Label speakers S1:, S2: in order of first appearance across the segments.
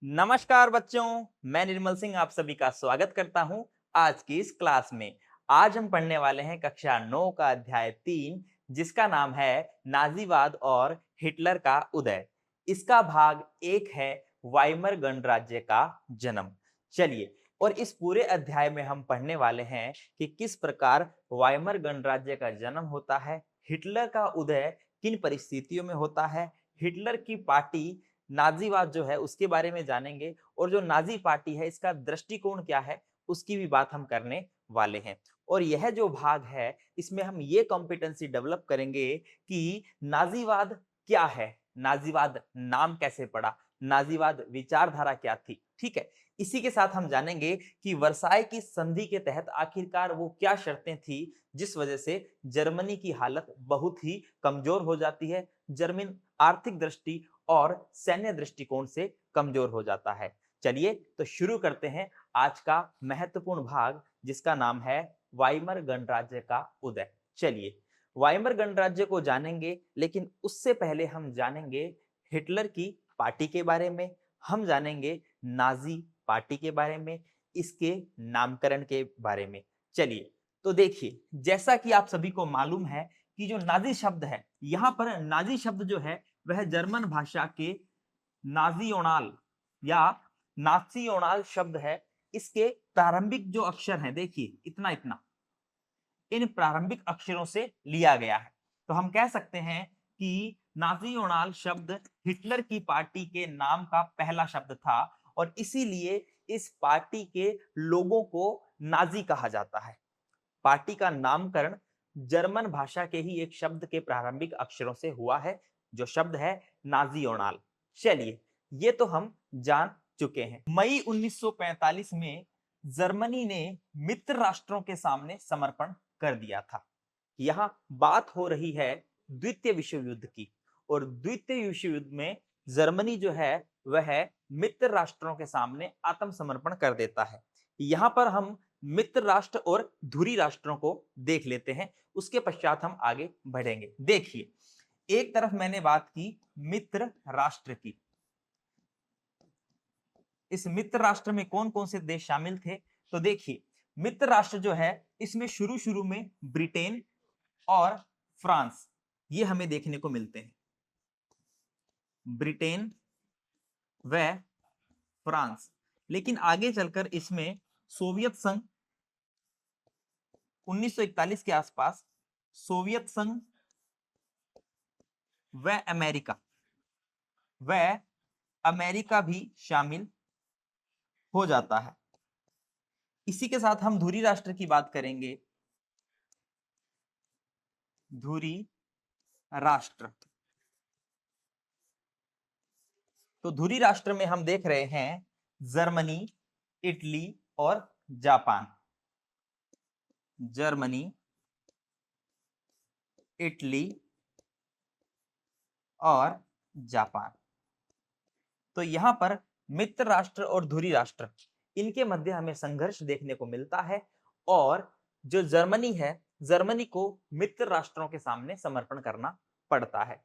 S1: नमस्कार बच्चों, मैं निर्मल सिंह आप सभी का स्वागत करता हूं आज की इस क्लास में। आज हम पढ़ने वाले हैं कक्षा 9 का अध्याय 3 जिसका नाम है नाजीवाद और हिटलर का उदय। इसका भाग 1 है वाइमर गणराज्य का जन्म। चलिए, और इस पूरे अध्याय में हम पढ़ने वाले हैं कि किस प्रकार वाइमर गणराज्य का जन्म होता है, हिटलर का उदय किन परिस्थितियों में होता है, हिटलर की पार्टी नाजीवाद जो है उसके बारे में जानेंगे और जो नाजी पार्टी है इसका दृष्टिकोण क्या है उसकी भी बात हम करने वाले हैं। और यह जो भाग है इसमें हम ये कॉम्पिटेंसी डेवलप करेंगे कि नाजीवाद क्या है, नाजीवाद नाम कैसे पड़ा, नाजीवाद विचारधारा क्या थी। ठीक है, इसी के साथ हम जानेंगे कि वर्साई की संधि के तहत आखिरकार वो क्या शर्तें थी जिस वजह से जर्मनी की हालत बहुत ही कमजोर हो जाती है, जर्मन आर्थिक दृष्टि और सैन्य दृष्टिकोण से कमजोर हो जाता है। चलिए तो शुरू करते हैं आज का महत्वपूर्ण भाग जिसका नाम है वाइमर गणराज्य का उदय। चलिए, वाइमर गणराज्य को जानेंगे, लेकिन उससे पहले हम जानेंगे हिटलर की पार्टी के बारे में, हम जानेंगे नाजी पार्टी के बारे में, इसके नामकरण के बारे में। चलिए, तो देखिए, जैसा कि आप सभी को मालूम है कि जो नाजी शब्द है, यहां पर नाजी शब्द जो है वह जर्मन भाषा के नाजीओनाल या नात्सीओनाल शब्द है। इसके प्रारंभिक जो अक्षर हैं, देखिए इतना इतना, इन प्रारंभिक अक्षरों से लिया गया है। तो हम कह सकते हैं कि नाजीओनाल शब्द हिटलर की पार्टी के नाम का पहला शब्द था और इसीलिए इस पार्टी के लोगों को नाजी कहा जाता है। पार्टी का नामकरण जर्मन भाषा के ही एक शब्द के प्रारंभिक अक्षरों से हुआ है, जो शब्द है नाजीओनाल। चलिए, ये तो हम जान चुके हैं। मई 1945 में जर्मनी ने मित्र राष्ट्रों के सामने समर्पण कर दिया था। यहां बात हो रही है द्वितीय विश्व युद्ध की, और द्वितीय विश्व युद्ध में जर्मनी जो है वह मित्र राष्ट्रों के सामने आत्मसमर्पण कर देता है। यहां पर हम मित्र राष्ट्र और धुरी राष्ट्रों को देख लेते हैं, उसके पश्चात हम आगे बढ़ेंगे। देखिए, एक तरफ मैंने बात की मित्र राष्ट्र की। इस मित्र राष्ट्र में कौन कौन से देश शामिल थे? तो देखिए, मित्र राष्ट्र जो है इसमें शुरू शुरू में ब्रिटेन और फ्रांस ये हमें देखने को मिलते हैं। ब्रिटेन व फ्रांस, लेकिन आगे चलकर इसमें सोवियत संघ 1941 के आसपास, सोवियत संघ व अमेरिका भी शामिल हो जाता है। इसी के साथ हम धुरी राष्ट्र की बात करेंगे। धुरी राष्ट्र, तो धुरी राष्ट्र में हम देख रहे हैं जर्मनी, इटली और जापान। जर्मनी, इटली और जापान। तो यहां पर मित्र राष्ट्र और धुरी राष्ट्र, इनके मध्य हमें संघर्ष देखने को मिलता है और जो जर्मनी है, जर्मनी को मित्र राष्ट्रों के सामने समर्पण करना पड़ता है।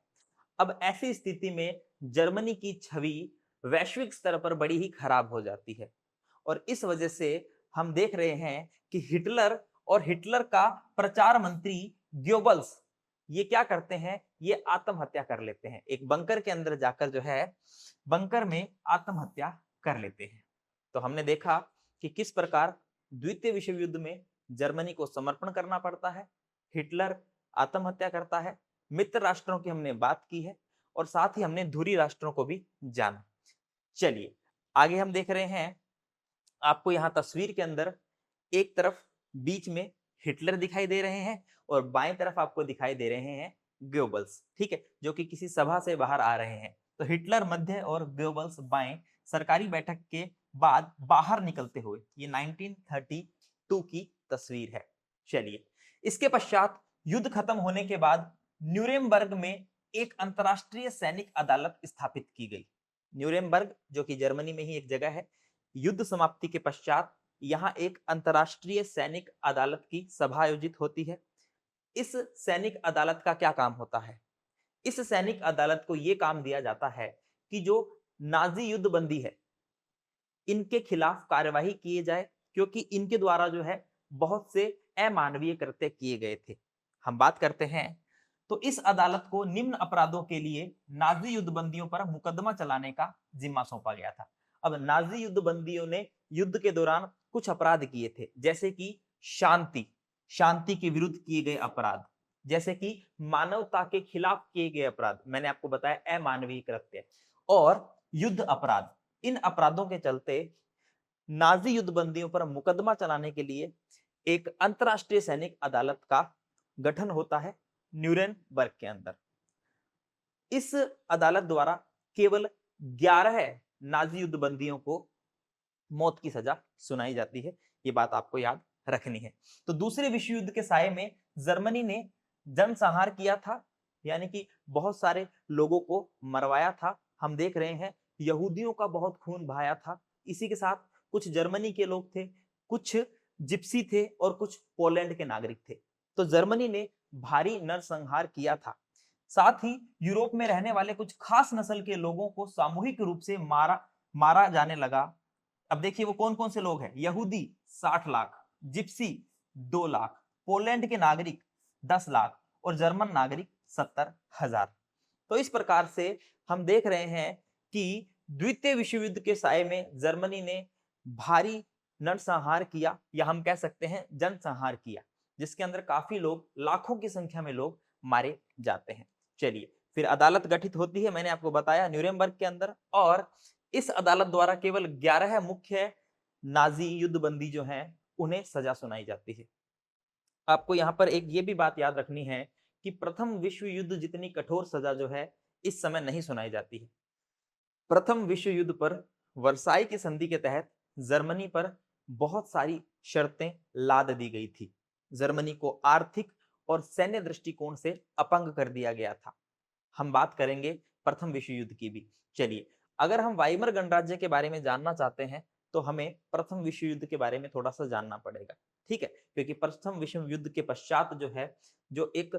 S1: अब ऐसी स्थिति में जर्मनी की छवि वैश्विक स्तर पर बड़ी ही खराब हो जाती है और इस वजह से हम देख रहे हैं कि हिटलर और हिटलर का प्रचार मंत्री ग्योबल्स ये क्या करते हैं, ये आत्महत्या कर लेते हैं। एक बंकर के अंदर जाकर जो है बंकर में आत्महत्या कर लेते हैं। तो हमने देखा कि किस प्रकार द्वितीय विश्व युद्ध में जर्मनी को समर्पण करना पड़ता है, हिटलर आत्महत्या करता है, मित्र राष्ट्रों की हमने बात की है और साथ ही हमने धुरी राष्ट्रों को भी जाना। चलिए, आगे हम देख रहे हैं, आपको यहां तस्वीर के अंदर एक तरफ बीच में हिटलर दिखाई दे रहे हैं और बाएं तरफ आपको दिखाई दे रहे हैं गोबल्स, ठीक है, जो कि किसी सभा से बाहर आ रहे हैं। तो हिटलर मध्य और गोबल्स बाएं, सरकारी बैठक के बाद बाहर निकलते हुए, ये 1932 की तस्वीर है। चलिए, इसके पश्चात युद्ध खत्म होने के बाद न्यूरेमबर्ग में एक अंतरराष्ट्रीय सैनिक अदालत स्थापित की गई। न्यूरेमबर्ग जो कि जर्मनी में ही एक जगह है। युद्ध समाप्ति के पश्चात यहाँ एक अंतरराष्ट्रीय सैनिक अदालत की सभा आयोजित होती है। इस सैनिक अदालत का क्या काम होता है? इस सैनिक अदालत को यह काम दिया जाता है कि जो नाजी युद्ध बंदी है, इनके खिलाफ कार्यवाही किए जाए, क्योंकि इनके द्वारा जो है बहुत से अमानवीय कृत्य किए गए थे। हम बात करते हैं तो इस अदालत को निम्न अपराधों के लिए नाजी युद्धबंदियों पर मुकदमा चलाने का जिम्मा सौंपा गया था। अब नाजी युद्धबंदियों ने युद्ध के दौरान कुछ अपराध किए थे, जैसे कि शांति शांति के विरुद्ध किए गए अपराध, जैसे कि मानवता के खिलाफ किए गए अपराध, मैंने आपको बताया अमानवीय कृत्य, और युद्ध अपराध। इन अपराधों के चलते नाजी युद्धबंदियों पर मुकदमा चलाने के लिए एक अंतरराष्ट्रीय सैनिक अदालत का गठन होता है न्यूरेमबर्ग के अंदर। इस अदालत द्वारा केवल 11 नाजी युद्धबंदियों को मौत की सजा सुनाई जाती है। ये बात आपको याद रखनी है। तो दूसरे विश्व युद्ध के साये में जर्मनी ने जनसंहार किया था, यानी कि बहुत सारे लोगों को मरवाया था। हम देख रहे हैं यहूदियों का बहुत खून बहाया था। इसी के साथ कुछ जर्मनी के लोग थे, कुछ जिप्सी थे और कुछ पोलैंड के नागरिक थे। तो जर्मनी ने भारी नरसंहार किया था। साथ ही यूरोप में रहने वाले कुछ खास नस्ल के लोगों को सामूहिक रूप से मारा जाने लगा। अब देखिए वो कौन कौन से लोग हैं। यहूदी 60 लाख, जिप्सी 2 लाख, पोलैंड के नागरिक 10 लाख और जर्मन नागरिक 70,000। तो इस प्रकार से हम देख रहे हैं कि द्वितीय विश्व युद्ध के साये में जर्मनी ने भारी नरसंहार किया, या हम कह सकते हैं जनसंहार किया, जिसके अंदर काफी लोग, लाखों की संख्या में लोग मारे जाते हैं। चलिए, फिर अदालत गठित होती है, मैंने आपको बताया न्यूरेमबर्ग के अंदर, और इस अदालत द्वारा केवल 11 मुख्य नाजी युद्धबंदी जो हैं उन्हें सजा सुनाई जाती है। आपको यहाँ पर एक ये भी बात याद रखनी है कि प्रथम विश्व युद्ध जितनी कठोर सजा जो है इस समय नहीं सुनाई जाती है। प्रथम विश्व युद्ध पर वर्साई की संधि के तहत जर्मनी पर बहुत सारी शर्तें लाद दी गई थी। जर्मनी को आर्थिक और सैन्य दृष्टिकोण से अपंग कर दिया गया था। हम बात करेंगे प्रथम विश्व युद्ध की भी। चलिए, अगर हम वाइमर गणराज्य के बारे में जानना चाहते हैं तो हमें प्रथम विश्व युद्ध के बारे में थोड़ा सा जानना पड़ेगा, ठीक है, क्योंकि प्रथम विश्व युद्ध के पश्चात जो है, जो एक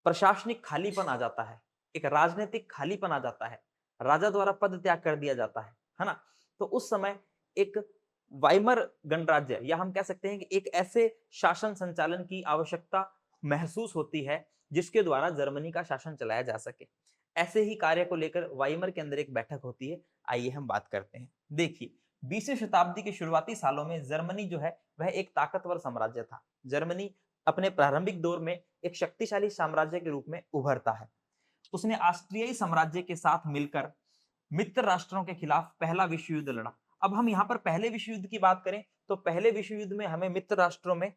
S1: प्रशासनिक खालीपन आ जाता है, एक राजनीतिक खालीपन आ जाता है, राजा द्वारा पद त्याग कर दिया जाता है ना। तो उस समय एक वाइमर गणराज्य, या हम कह सकते हैं कि एक ऐसे शासन संचालन की आवश्यकता महसूस होती है जिसके द्वारा जर्मनी का शासन चलाया जा सके। ऐसे ही कार्य को लेकर वाइमर के अंदर एक बैठक होती है। आइए हम बात करते हैं। देखिए, 20वीं शताब्दी के शुरुआती सालों में जर्मनी जो है वह एक ताकतवर साम्राज्य था। जर्मनी अपने प्रारंभिक दौर में एक शक्तिशाली साम्राज्य के रूप में उभरता है। उसने ऑस्ट्रियाई साम्राज्य के साथ मिलकर मित्र राष्ट्रों के खिलाफ पहला विश्व युद्ध लड़ा। अब हम यहाँ पर पहले विश्व युद्ध की बात करें तो पहले विश्व युद्ध में हमें मित्र राष्ट्रों में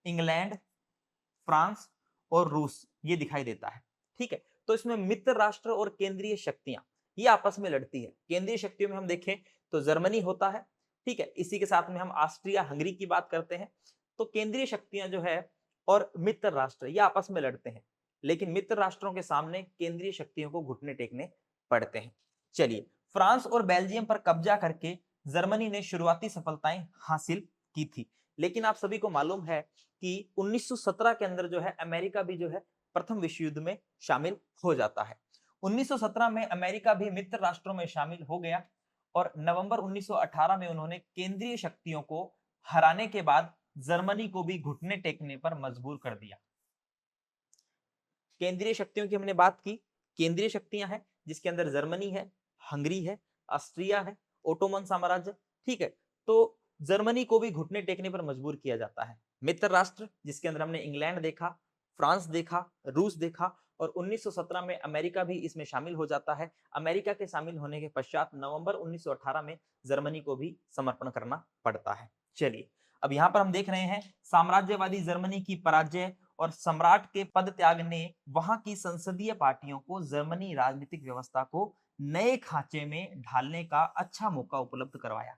S1: इंग्लैंड, फ्रांस और रूस ये दिखाई देता है, ठीक है। तो इसमें मित्र राष्ट्र और केंद्रीय शक्तियां ये आपस में लड़ती है। केंद्रीय शक्तियों में हम देखें तो जर्मनी होता है, ठीक है। इसी के साथ में हम ऑस्ट्रिया हंगरी की बात करते हैं। तो केंद्रीय शक्तियां जो है और मित्र राष्ट्र ये आपस में लड़ते हैं, लेकिन मित्र राष्ट्रों के सामने केंद्रीय शक्तियों को घुटने टेकने पड़ते हैं। चलिए, फ्रांस और बेल्जियम पर कब्जा करके जर्मनी ने शुरुआती सफलताएं हासिल की थी, लेकिन आप सभी को मालूम है कि 1917 के अंदर जो है अमेरिका भी जो है प्रथम विश्व युद्ध में शामिल हो जाता है। 1917 में अमेरिका भी मित्र राष्ट्रों में शामिल हो गया और नवंबर 1918 में उन्होंने केंद्रीय शक्तियों को हराने के बाद जर्मनी को भी घुटने टेकने पर मजबूर कर दिया। केंद्रीय शक्तियों की हमने बात की। केंद्रीय शक्तियां हैं जिसके अंदर जर्मनी है, हंगरी है, ऑस्ट्रिया है, ओटोमन साम्राज्य, ठीक है। तो जर्मनी को भी घुटने टेकने पर मजबूर किया जाता है। मित्र राष्ट्र जिसके अंदर हमने इंग्लैंड देखा, फ्रांस देखा, रूस देखा, और 1917 में अमेरिका भी इसमें शामिल हो जाता है। अमेरिका के शामिल होने के पश्चात नवंबर 1918 में जर्मनी को भी समर्पण करना पड़ता है। चलिए, अब यहाँ पर हम देख रहे हैं साम्राज्यवादी जर्मनी की पराजय और सम्राट के पद त्याग ने वहां की संसदीय पार्टियों को जर्मनी राजनीतिक व्यवस्था को नए खांचे में ढालने का अच्छा मौका उपलब्ध करवाया।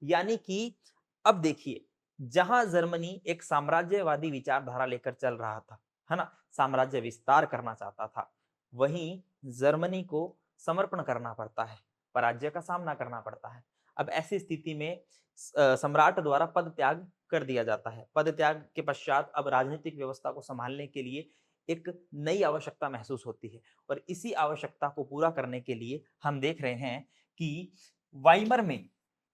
S1: यानी कि अब देखिए, जहां जर्मनी एक साम्राज्यवादी विचारधारा लेकर चल रहा था, है ना, साम्राज्य विस्तार करना चाहता था, वहीं जर्मनी को समर्पण करना पड़ता है, पराजय का सामना करना पड़ता है। अब ऐसी स्थिति में सम्राट द्वारा पद त्याग कर दिया जाता है। पद त्याग के पश्चात अब राजनीतिक व्यवस्था को संभालने के लिए एक नई आवश्यकता महसूस होती है, और इसी आवश्यकता को पूरा करने के लिए हम देख रहे हैं कि वाइमर में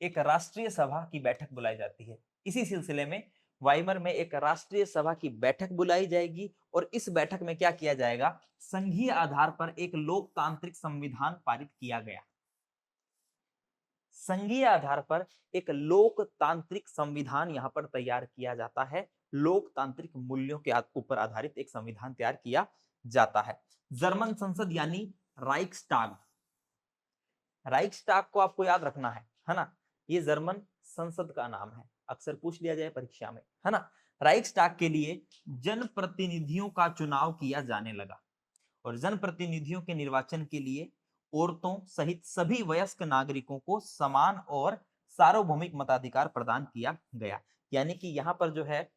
S1: एक राष्ट्रीय सभा की बैठक बुलाई जाती है। इसी सिलसिले में वाइमर में एक राष्ट्रीय सभा की बैठक बुलाई जाएगी और इस बैठक में क्या किया जाएगा, संघीय आधार पर एक लोकतांत्रिक संविधान पारित किया गया। संघीय आधार पर एक लोकतांत्रिक संविधान यहां पर तैयार किया जाता है। लोकतांत्रिक मूल्यों के ऊपर आधारित एक संविधान तैयार किया जाता है। जर्मन संसद यानी राइक्सटाग। राइक्सटाग को आपको याद रखना है ना, ये जर्मन संसद का नाम है, अक्सर पूछ लिया जाए परीक्षा में, है ना। राइक्सटाग के लिए जनप्रतिनिधियों का चुनाव किया जाने लगा और जनप्रतिनिधियों के निर्वाचन के लिए औरतों सहित सभी वयस्क नागरिकों को समान और सार्वभौमिक मताधिकार प्रदान किया गया। यानी कि यहाँ पर जो है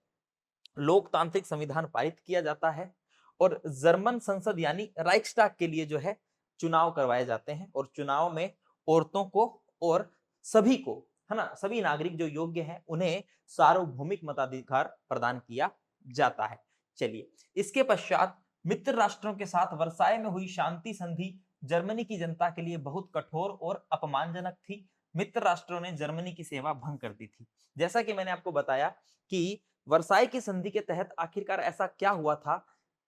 S1: लोकतांत्रिक संविधान पारित किया जाता है और जर्मन संसद यानी राइक्सटाग के लिए जो है चुनाव करवाए जाते हैं और चुनाव में औरतों को और सभी को, है ना, सभी नागरिक जो योग्य हैं उन्हें सार्वभौमिक मताधिकार प्रदान किया जाता है। चलिए, इसके पश्चात मित्र राष्ट्रों के साथ वर्साय में हुई शांति संधि जर्मनी की जनता के लिए बहुत कठोर और अपमानजनक थी। मित्र राष्ट्रों ने जर्मनी की सेवा भंग कर दी थी। जैसा कि मैंने आपको बताया कि वर्साय की संधि के तहत आखिरकार ऐसा क्या हुआ था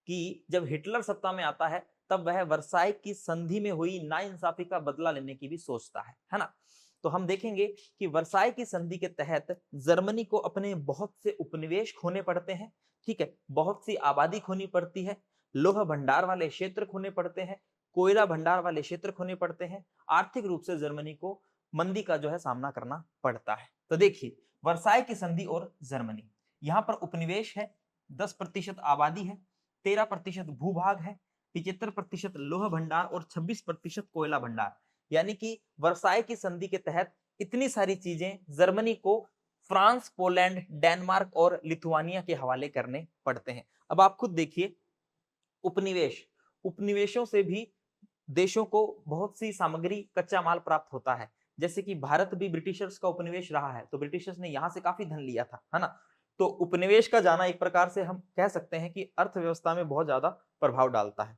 S1: कि जब हिटलर सत्ता में आता है तब वह वर्साय की संधि में हुई नाइंसाफी का बदला लेने की भी सोचता है ना। तो हम देखेंगे कि वर्साय की संधि के तहत जर्मनी को अपने बहुत से उपनिवेश खोने पड़ते हैं, ठीक है, बहुत सी आबादी खोनी पड़ती है, लोह भंडार वाले क्षेत्र खोने पड़ते हैं, कोयला भंडार वाले क्षेत्र खोने पड़ते हैं। आर्थिक रूप से जर्मनी को मंदी का जो है सामना करना पड़ता है। तो देखिए, वर्साय की संधि और जर्मनी, यहाँ पर उपनिवेश है, 10% आबादी है, 13% भूभाग है, 75% लोह भंडार और 26% कोयला भंडार। यानी कि वर्साय की संधि के तहत इतनी सारी चीजें जर्मनी को फ्रांस, पोलैंड, डेनमार्क और लिथुआनिया के हवाले करने पड़ते हैं। अब आप खुद देखिए, उपनिवेश, उपनिवेशों से भी देशों को बहुत सी सामग्री, कच्चा माल प्राप्त होता है। जैसे कि भारत भी ब्रिटिशर्स का उपनिवेश रहा है, तो ब्रिटिशर्स ने यहां से काफी धन लिया था, है ना। तो उपनिवेश का जाना एक प्रकार से हम कह सकते हैं कि अर्थव्यवस्था में बहुत ज्यादा प्रभाव डालता है।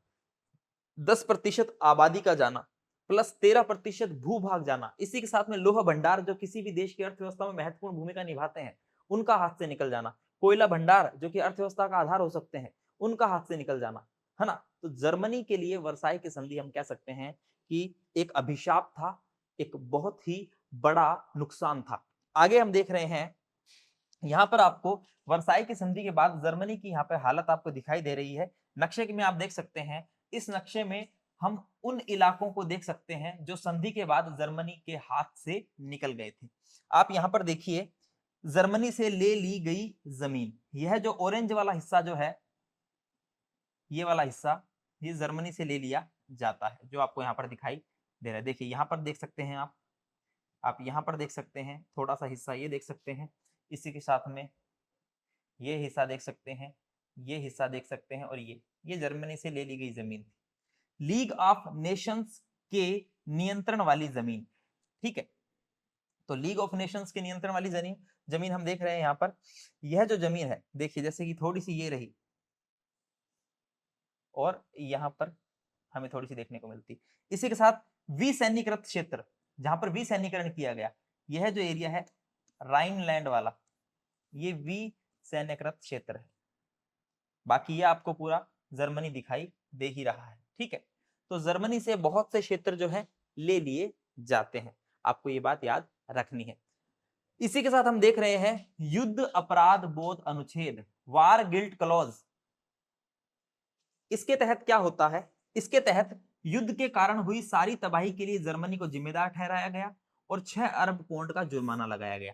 S1: 10% आबादी का जाना प्लस 13% भूभाग जाना, इसी के साथ में लोह भंडार जो किसी भी देश की अर्थव्यवस्था में महत्वपूर्ण भूमिका निभाते हैं उनका हाथ से निकल जाना, कोयला भंडार जो कि अर्थव्यवस्था का आधार हो सकते हैं उनका हाथ से निकल जाना, है ना। तो जर्मनी के लिए वर्साई की संधि हम कह सकते हैं कि एक अभिशाप था, एक बहुत ही बड़ा नुकसान था। आगे हम देख रहे हैं, यहाँ पर आपको वर्साई की संधि के बाद जर्मनी की यहाँ पे हालत आपको दिखाई दे रही है। नक्शे में आप देख सकते हैं, इस नक्शे में हम उन इलाकों को देख सकते हैं जो संधि के बाद जर्मनी के हाथ से निकल गए थे। आप यहाँ पर देखिए, जर्मनी से ले ली गई जमीन, यह जो ऑरेंज वाला हिस्सा जो है, ये वाला हिस्सा, ये जर्मनी से ले लिया जाता है, जो आपको यहाँ पर दिखाई दे रहा है। देखिए यहाँ पर देख सकते हैं आप यहाँ पर देख सकते हैं, थोड़ा सा हिस्सा ये देख सकते हैं, इसी के साथ में ये हिस्सा देख सकते हैं, ये हिस्सा देख सकते हैं, और ये जर्मनी से ले ली गई जमीन थी, लीग ऑफ नेशंस के नियंत्रण वाली जमीन, ठीक है। तो लीग ऑफ नेशंस के नियंत्रण वाली जमीन हम देख रहे हैं यहाँ पर। यह जो जमीन है देखिए, जैसे कि थोड़ी सी ये रही और यहाँ पर हमें थोड़ी सी देखने को मिलती। इसी के साथ विसैन्यकृत क्षेत्र, जहां पर विसैन्यकरण किया गया, यह जो एरिया है राइनलैंड वाला, ये विसैन्यकृत क्षेत्र है। बाकी ये आपको पूरा जर्मनी दिखाई दे ही रहा है, ठीक है। तो जर्मनी से बहुत से क्षेत्र जो है ले लिए जाते हैं, आपको ये बात याद रखनी है। इसी के साथ हम देख रहे हैं युद्ध अपराध बोध अनुच्छेद, वार गिल्ट क्लॉज। इसके तहत क्या होता है, इसके तहत युद्ध के कारण हुई सारी तबाही के लिए जर्मनी को जिम्मेदार ठहराया गया और 6 अरब पाउंड का जुर्माना लगाया गया।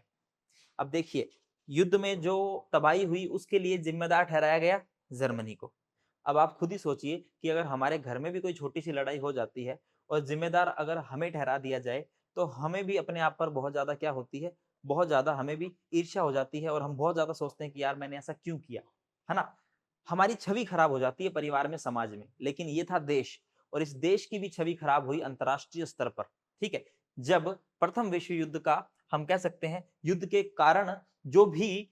S1: अब देखिए, युद्ध में जो तबाही हुई उसके लिए जिम्मेदार ठहराया गया जर्मनी को। अब आप खुद ही सोचिए कि अगर हमारे घर में भी कोई छोटी सी लड़ाई हो जाती है और जिम्मेदार अगर हमें ठहरा दिया जाए, तो हमें भी अपने आप पर बहुत ज्यादा क्या होती है, बहुत ज्यादा हमें भी ईर्ष्या हो जाती है और हम बहुत ज्यादा सोचते हैं कि यार मैंने ऐसा क्यों किया, है ना। हमारी छवि खराब हो जाती है परिवार में, समाज में। लेकिन ये था देश, और इस देश की भी छवि खराब हुई अंतरराष्ट्रीय स्तर पर, ठीक है। जब प्रथम विश्व युद्ध का हम कह सकते हैं युद्ध के कारण जो भी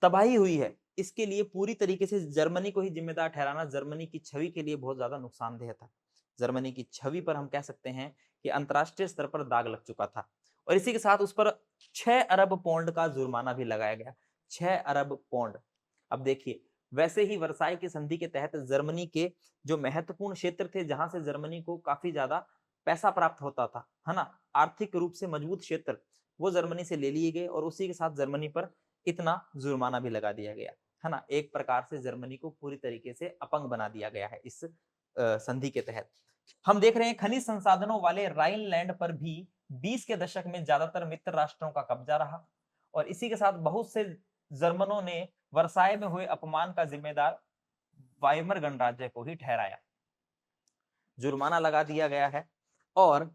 S1: तबाही हुई है, इसके लिए पूरी तरीके से जर्मनी को ही जिम्मेदार ठहराना जर्मनी की छवि के लिए बहुत ज्यादा नुकसानदेह था। जर्मनी की छवि पर हम कह सकते हैं कि अंतरराष्ट्रीय स्तर पर दाग लग चुका था। और इसी के साथ उस पर 6 अरब पौंड का जुर्माना भी लगाया गया। 6 अरब पौंड। अब देखिए, वैसे ही वर्साई की संधि के तहत जर्मनी के जो महत्वपूर्ण क्षेत्र थे, जहां से जर्मनी को काफी ज्यादा पैसा प्राप्त होता था, है ना, आर्थिक रूप से मजबूत क्षेत्र, वो जर्मनी से ले लिए गए और उसी के साथ जर्मनी पर इतना जुर्माना भी लगा दिया गया, है ना। एक प्रकार से जर्मनी को पूरी तरीके से अपंग बना दिया गया है इस संधि के तहत। हम देख रहे हैं खनिज संसाधनों वाले राइनलैंड पर भी 20 के दशक में ज्यादातर मित्र राष्ट्रों का कब्जा रहा और इसी के साथ बहुत से जर्मनों ने वर्साय में हुए अपमान का जिम्मेदार वाइमर गणराज्य को ही ठहराया। जुर्माना लगा दिया गया है और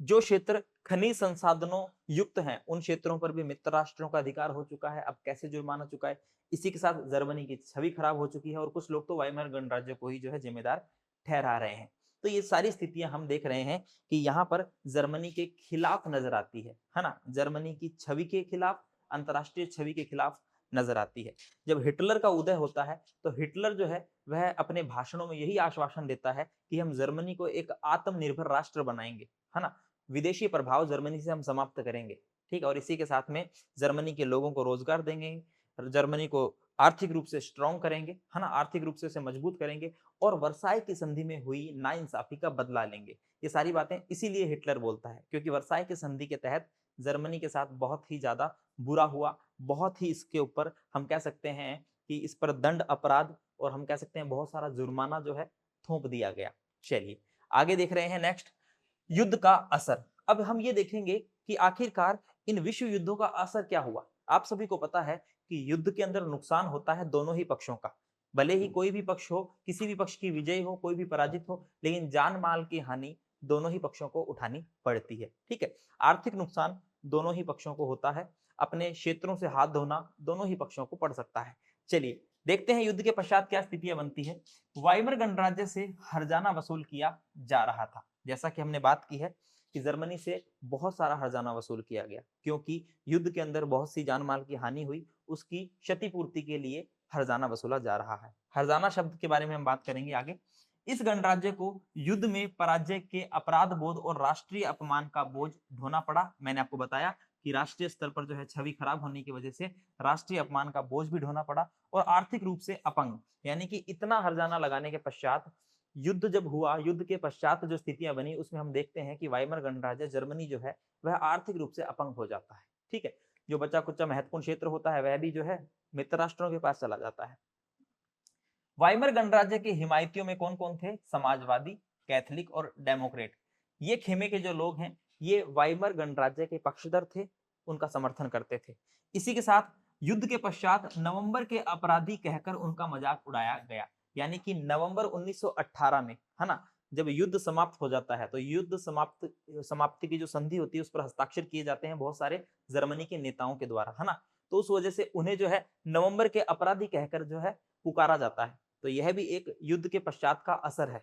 S1: जो क्षेत्र खनिज संसाधनों युक्त हैं, उन क्षेत्रों पर भी मित्र राष्ट्रों का अधिकार हो चुका है। अब कैसे जुर्माना चुका है, इसी के साथ जर्मनी की छवि खराब हो चुकी है और कुछ लोग तो वाइमर गणराज्य को ही जो है जिम्मेदार ठहरा रहे हैं। तो ये सारी स्थितियां हम देख रहे हैं कि यहाँ पर जर्मनी के खिलाफ नजर आती है ना, जर्मनी की छवि के खिलाफ, अंतरराष्ट्रीय छवि के खिलाफ नजर आती है। जब हिटलर का उदय होता है तो हिटलर जो है वह अपने भाषणों में यही आश्वासन देता है कि हम जर्मनी को एक आत्मनिर्भर राष्ट्र बनाएंगे, है ना, विदेशी प्रभाव जर्मनी से हम समाप्त करेंगे, ठीक। और इसी के साथ में जर्मनी के लोगों को रोजगार देंगे, जर्मनी को आर्थिक रूप से स्ट्रॉन्ग करेंगे, है ना, आर्थिक रूप से उसे मजबूत करेंगे और वर्साई की संधि में हुई नाइंसाफी का बदला लेंगे। ये सारी बातें इसीलिए हिटलर बोलता है, क्योंकि वर्साई की संधि के तहत जर्मनी के साथ बहुत ही ज्यादा बुरा हुआ, बहुत ही इसके ऊपर हम कह सकते हैं कि इस पर दंड अपराध और हम कह सकते हैं बहुत सारा जुर्माना जो है थोप दिया गया। चलिए आगे देख रहे हैं नेक्स्ट, युद्ध का असर। अब हम ये देखेंगे कि आखिरकार इन विश्व युद्धों का असर क्या हुआ। आप सभी को पता है कि युद्ध के अंदर नुकसान होता है दोनों ही पक्षों का, भले ही कोई भी पक्ष हो, किसी भी पक्ष की विजय हो, कोई भी पराजित हो, लेकिन जान माल की हानि दोनों ही पक्षों को उठानी पड़ती है, ठीक है। आर्थिक नुकसान दोनों ही पक्षों को होता है, अपने क्षेत्रों से हाथ धोना दोनों ही पक्षों को पड़ सकता है। चलिए देखते हैं युद्ध के पश्चात क्या स्थितियां बनती है। वाइमर गणराज्य से हर्जाना वसूल किया जा रहा था, जैसा कि हमने बात की है कि जर्मनी से बहुत सारा हर्जाना वसूल किया गया, क्योंकि युद्ध के अंदर बहुत सी जान माल की हानि हुई, उसकी क्षतिपूर्ति के लिए हर्जाना वसूला जा रहा है। हर्जाना शब्द के बारे में हम बात करेंगे आगे। इस गणराज्य को युद्ध में पराजय के अपराध बोध और राष्ट्रीय अपमान का बोझ ढोना पड़ा। मैंने आपको बताया कि राष्ट्रीय स्तर पर जो है छवि खराब होने की वजह से राष्ट्रीय अपमान का बोझ भी ढोना पड़ा और आर्थिक रूप से अपंग, यानी कि इतना हर्जाना लगाने के पश्चात युद्ध जब हुआ, युद्ध के पश्चात जो स्थितियां बनी उसमें हम देखते हैं कि वाइमर गणराज्य जर्मनी जो है वह आर्थिक रूप से अपंग हो जाता है, ठीक है। जो बचा कुचा महत्वपूर्ण क्षेत्र होता है वह भी जो है मित्र राष्ट्रों के पास चला जाता है। वाइमर गणराज्य के हिमायतियों में कौन कौन थे? समाजवादी, कैथोलिक और डेमोक्रेट। ये खेमे के जो लोग हैं ये वाइमर गणराज्य के पक्षधर थे, उनका समर्थन करते थे। इसी के साथ युद्ध के पश्चात नवंबर के अपराधी कहकर उनका मजाक उड़ाया गया, यानी कि नवंबर 1918 में, है ना, जब युद्ध समाप्त हो जाता है तो युद्ध समाप्ति की जो संधि होती है उस पर हस्ताक्षर किए जाते हैं बहुत सारे जर्मनी के नेताओं के द्वारा, है ना। तो उस वजह से उन्हें जो है नवंबर के अपराधी कहकर जो है पुकारा जाता है। तो यह भी एक युद्ध के पश्चात का असर है।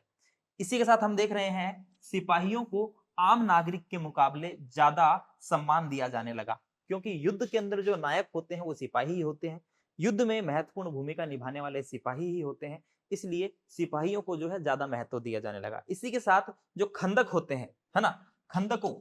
S1: इसी के साथ हम देख रहे हैं सिपाहियों को आम नागरिक के मुकाबले ज्यादा सम्मान दिया जाने लगा, क्योंकि युद्ध के अंदर जो नायक होते हैं वो सिपाही ही होते हैं, युद्ध में महत्वपूर्ण भूमिका निभाने वाले सिपाही ही होते हैं, इसलिए सिपाहियों को जो है ज्यादा महत्व दिया जाने लगा। इसी के साथ जो खंदक होते हैं, है ना, खंदकों,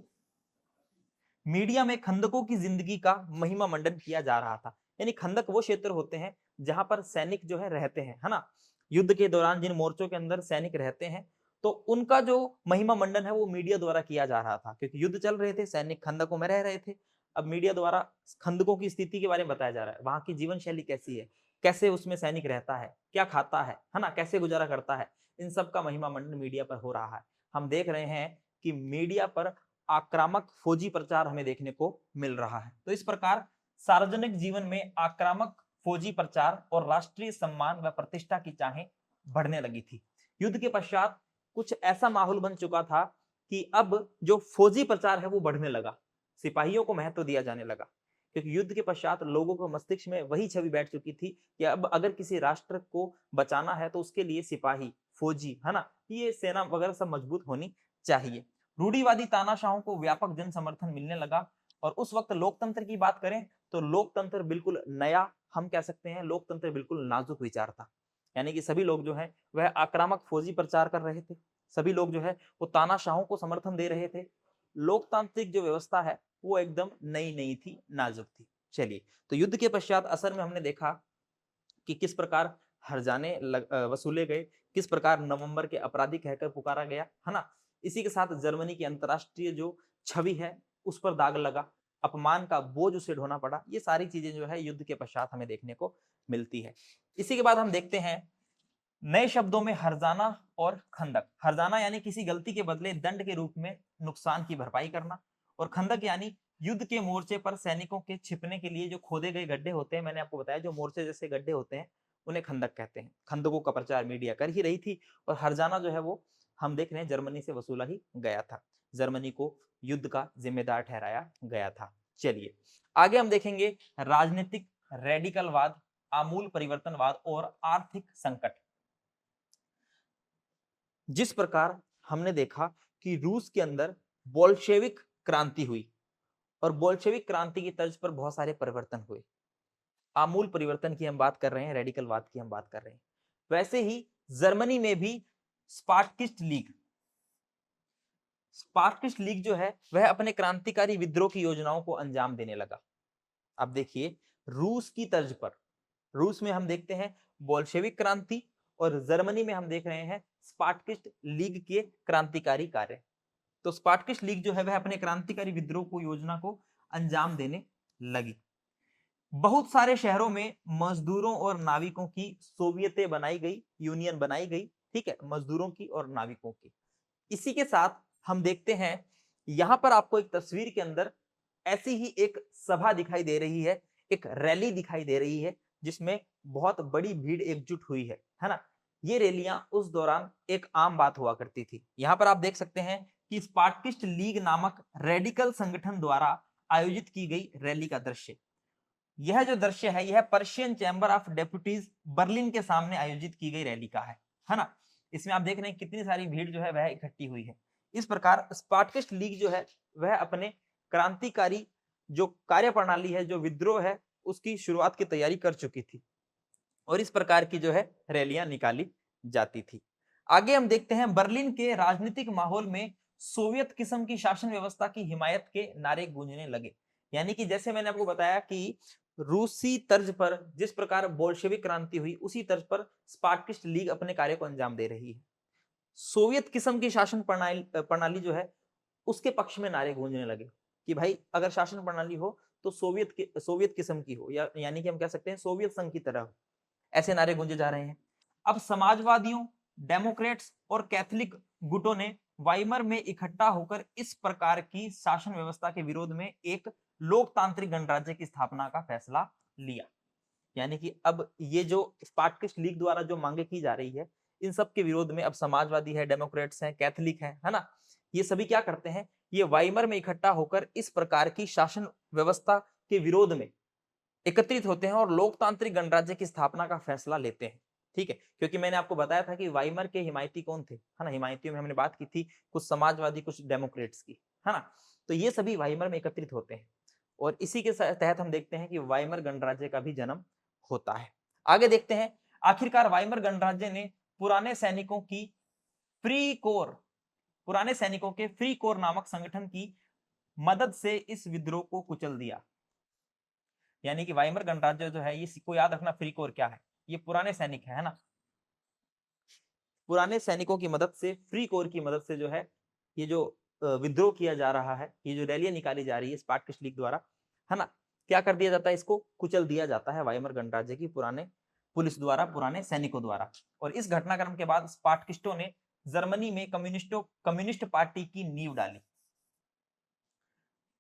S1: मीडिया में खंदकों की जिंदगी का महिमा मंडन किया जा रहा था, यानी खंदक वो क्षेत्र होते हैं जहां पर सैनिक जो है रहते हैं, है ना, युद्ध के दौरान जिन मोर्चों के अंदर सैनिक रहते हैं तो उनका जो महिमा मंडन है वो मीडिया द्वारा किया जा रहा था, क्योंकि युद्ध चल रहे थे, सैनिक खंदकों में रह रहे थे। अब मीडिया द्वारा खंदकों की स्थिति के बारे में बताया जा रहा है, वहां की जीवन शैली कैसी है, कैसे उसमें सैनिक रहता है, क्या खाता है ना, कैसे गुजारा करता है, इन सब का महिमा मंडन मीडिया पर हो रहा है। हम देख रहे हैं कि मीडिया पर आक्रामक फौजी प्रचार हमें देखने को मिल रहा है। तो इस प्रकार सार्वजनिक जीवन में आक्रामक फौजी प्रचार और राष्ट्रीय सम्मान व प्रतिष्ठा की चाहें बढ़ने लगी थी। युद्ध के पश्चात कुछ ऐसा माहौल बन चुका था कि अब जो फौजी प्रचार है वो बढ़ने लगा, सिपाहियों को महत्व दिया जाने लगा, क्योंकि युद्ध के पश्चात लोगों को मस्तिष्क में वही छवि बैठ चुकी थी कि अब अगर किसी राष्ट्र को बचाना है तो उसके लिए सिपाही, फौजी, है ना, ये सेना वगैरह सब मजबूत होनी चाहिए। रूढ़िवादी तानाशाहों को व्यापक जन समर्थन मिलने लगा और उस वक्त लोकतंत्र की बात करें तो लोकतंत्र बिल्कुल नया, हम कह सकते हैं लोकतंत्र बिल्कुल नाजुक विचार था, यानी कि सभी लोग जो है वह आक्रामक फौजी प्रचार कर रहे थे, सभी लोग जो है वो तानाशाहों को समर्थन दे रहे थे, लोकतांत्रिक जो व्यवस्था है वो एकदम नई नई थी, नाजुक थी। चलिए, तो युद्ध के पश्चात असर में हमने देखा कि किस प्रकार हर्जाने वसूले गए, किस प्रकार नवंबर के अपराधी कहकर पुकारा गया, है ना। इसी के साथ जर्मनी की अंतरराष्ट्रीय जो छवि है उस पर दाग लगा, अपमान का बोझ उसे ढोना पड़ा। ये सारी चीजें जो है युद्ध के पश्चात हमें देखने को मिलती है। इसी के बाद हम देखते हैं नए शब्दों में हर्जाना और खंदक। हर्जाना यानी किसी गलती के बदले दंड के रूप में नुकसान की भरपाई करना, और खंदक यानी युद्ध के मोर्चे पर सैनिकों के छिपने के लिए जो खोदे गए गड्ढे होते हैं। मैंने आपको बताया जो मोर्चे जैसे गड्ढे होते हैं उन्हें खंदक कहते हैं। खंदकों का प्रचार मीडिया कर ही रही थी, और हर्जाना जो है वो हम देख रहे हैं जर्मनी से वसूला ही गया था। जर्मनी को युद्ध का जिम्मेदार ठहराया गया था। चलिए आगे हम देखेंगे राजनीतिक रेडिकलवाद, आमूल परिवर्तनवाद और आर्थिक संकट। जिस प्रकार हमने देखा कि रूस के अंदर बोल्शेविक क्रांति हुई, और बोल्शेविक क्रांति की तर्ज पर बहुत सारे परिवर्तन हुए। आमूल परिवर्तन की हम बात कर रहे हैं, रेडिकलवाद की हम बात कर रहे हैं। वैसे ही जर्मनी में भी स्पार्किस्ट लीग जो है वह अपने क्रांतिकारी विद्रोह की योजनाओं को अंजाम देने लगा। अब देखिए रूस की तर्ज पर, रूस में हम देखते हैं बोल्शेविक क्रांति, और जर्मनी में हम देख रहे हैं स्पार्किस्ट लीग के क्रांतिकारी कार्य। तो स्पार्किस्ट लीग जो है वह अपने क्रांतिकारी विद्रोह को योजना को अंजाम देने लगी। बहुत सारे शहरों में मजदूरों और नाविकों की सोवियतें बनाई गई, यूनियन बनाई गई, ठीक है, मजदूरों की और नाविकों की। इसी के साथ हम देखते हैं यहां पर आपको एक तस्वीर के अंदर ऐसी ही एक सभा दिखाई दे रही है, एक रैली दिखाई दे रही है जिसमें बहुत बड़ी भीड़ एकजुट हुई है ना। ये रैलियां उस दौरान एक आम बात हुआ करती थी। यहां पर आप देख सकते हैं कि स्पार्किस्ट लीग नामक रेडिकल संगठन द्वारा आयोजित की गई रैली का दृश्य। यह जो दृश्य है यह Persian chamber of deputies Berlin के सामने आयोजित की गई रैली का है ना। इसमें आप देख रहे हैं कितनी सारी भीड़ जो है वह इकट्ठी हुई है। इस प्रकार स्पार्किस्ट लीग जो है वह अपने क्रांतिकारी जो कार्यप्रणाली है, जो विद्रोह है, उसकी शुरुआत की तैयारी कर चुकी थी, और इस प्रकार की जो है रैलियां निकाली जाती थी। आगे हम देखते हैं बर्लिन के राजनीतिक माहौल में सोवियत किस्म की शासन व्यवस्था की हिमायत के नारे गूंजने लगे। यानी कि जैसे मैंने आपको बताया कि रूसी तर्ज पर जिस प्रकार बोल्शेविक क्रांति हुई, उसी तर्ज पर स्पार्किस्ट लीग अपने कार्य को अंजाम दे रही है। सोवियत किस्म की शासन प्रणाली जो है उसके पक्ष में नारे गूंजने लगे कि भाई अगर शासन प्रणाली हो तो सोवियत किस्म की हो, या यानी कि हम कह सकते हैं सोवियत संघ की तरह हो। ऐसे नारे गूंजे जा रहे हैं। अब समाजवादियों, डेमोक्रेट्स और कैथोलिक गुटों ने वाइमर में इकट्ठा होकर इस प्रकार की शासन व्यवस्था के विरोध में एक लोकतांत्रिक गणराज्य की स्थापना का फैसला लिया। यानी कि अब ये जो स्पार्किस्ट लीग द्वारा जो मांगे की जा रही है, इन सब के विरोध में अब समाजवादी है, डेमोक्रेट्स हैं, कैथोलिक है ना, ये सभी क्या करते हैं, ये वाइमर में इकट्ठा होकर इस प्रकार की शासन व्यवस्था के विरोध में एकत्रित होते हैं और लोकतांत्रिक गणराज्य की स्थापना का फैसला लेते हैं। ठीक है, क्योंकि मैंने आपको बताया था कि वाइमर के हिमायती कौन थे, है ना। हिमायतियों में हमने बात की थी कुछ समाजवादी, कुछ डेमोक्रेट्स की, है ना। तो ये सभी वाइमर में एकत्रित होते हैं, और इसी के तहत हम देखते हैं कि वाइमर गणराज्य का भी जन्म होता है। आगे देखते हैं आखिरकार वाइमर गणराज्य ने पुराने सैनिकों के फ्री कोर नामक संगठन की मदद से इस विद्रोह को कुचल दिया। यानी कि वाइमर गणराज्य जो है, ये को याद रखना, फ्री कोर क्या है, ये पुराने सैनिक है ना। पुराने सैनिकों की मदद से, फ्री कोर की मदद से जो है ये जो विद्रोह किया जा रहा है, ये जो रैलियां निकाली जा रही है स्पार्किस्ट लीग द्वारा, है ना, क्या कर दिया जाता है, इसको कुचल दिया जाता है वाइमर गणराज्य की पुराने पुलिस द्वारा, पुराने सैनिकों द्वारा। और इस घटनाक्रम के बाद स्पार्किस्टों ने जर्मनी में कम्युनिस्ट पार्टी की नींव डाली।